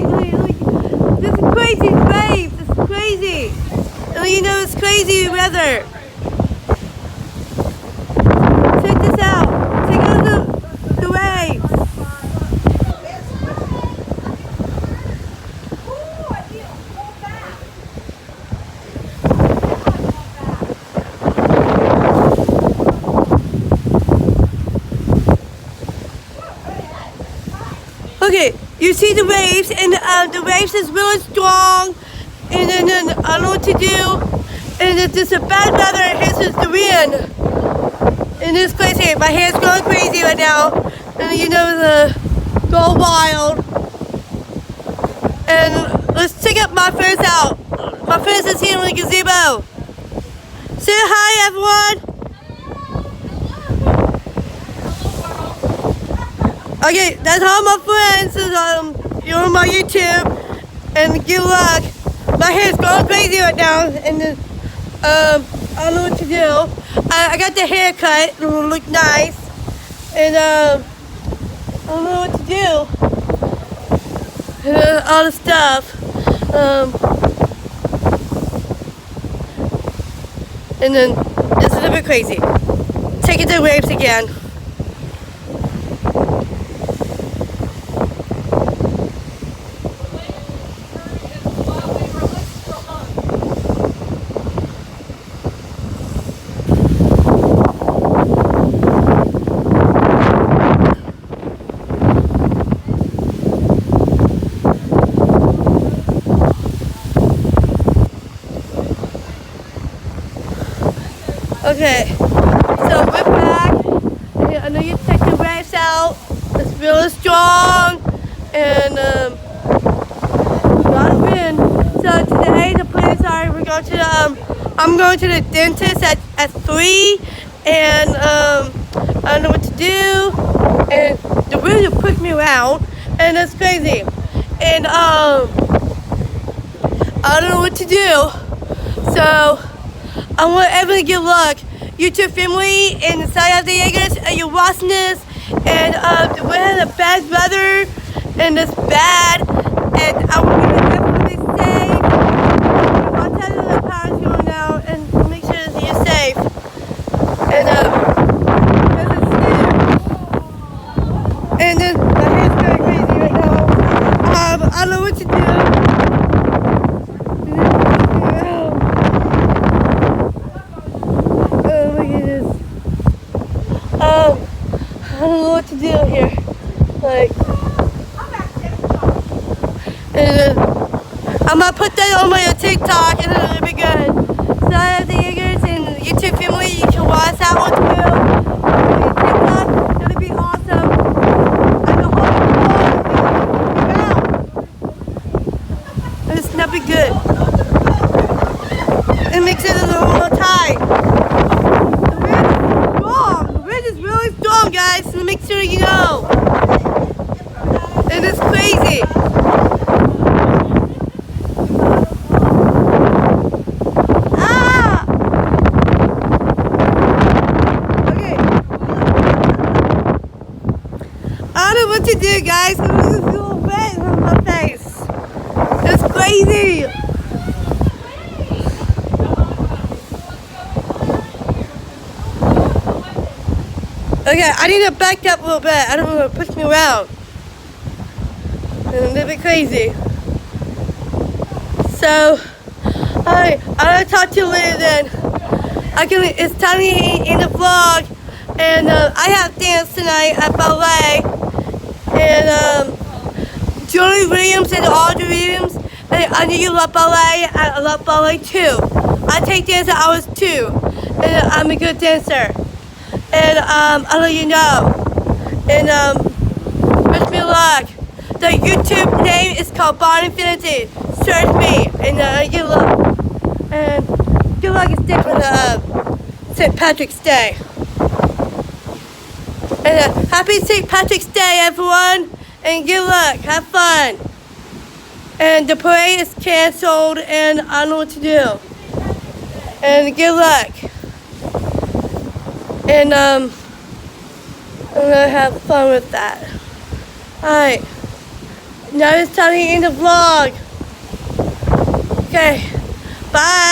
This is crazy waves. This is crazy. You know, it's crazy weather. Check this out. Check out the waves. Okay, you see the waves, and the waves is really strong, and then I don't know what to do, and it's just a bad weather, and here's just the wind, and it's crazy. My hair's going crazy right now, and you know, go wild, and let's check out my friends out. My friends is here in the gazebo. Say hi, everyone. Okay, that's all my friends. You're on my YouTube, and good luck. My hair's going crazy right now, and I don't know what to do. I got the haircut, and it'll look nice, and I don't know what to do. All the stuff. And then it's a little bit crazy. Take it to waves again. Okay, so we're back. I know you checked the waves out. It's really strong, and a lot of wind. So today the plans are we're going to I'm going to the dentist at 3, and I don't know what to do, and the wind will push me around, and it's crazy, and I don't know what to do. So I want everyone to good luck. YouTube family and Saya Diegas, you're watching this, and we had a bad weather, and it's bad, and I want you to definitely safe. Watch out of the power's going out, and make sure that you're safe. And and then my hair's going crazy right now. I don't know what to do. I don't know what to do here. Like, and I'm gonna put that on my TikTok, and it'll be good. So I have the Eagers and YouTube family. You can watch that one too. TikTok, it'll be awesome. I can hold it. It's not be good. It makes it a little tight. It's really strong, guys, so make sure you know. And it's crazy. Ah! Okay. I don't know what to do, guys. I'm just a little wet on my face. It's crazy. Okay, I need to back up a little bit. I don't want to push me around. And a little bit crazy. So, alright, I'll talk to you later then. It's time to end the vlog. And I have dance tonight at ballet. And Julie Williams and Audrey Williams. And I know you love ballet. I love ballet too. I take dance at hours too. And I'm a good dancer. And I'll let you know. And wish me luck. The YouTube name is called Bond Infinity. Search me, and good luck. And good luck and stay for the St. Patrick's Day. And happy St. Patrick's Day, everyone. And good luck. Have fun. And the parade is canceled, and I don't know what to do. And good luck. And I'm gonna have fun with that. Alright. Now it's time to end the vlog. Okay, bye.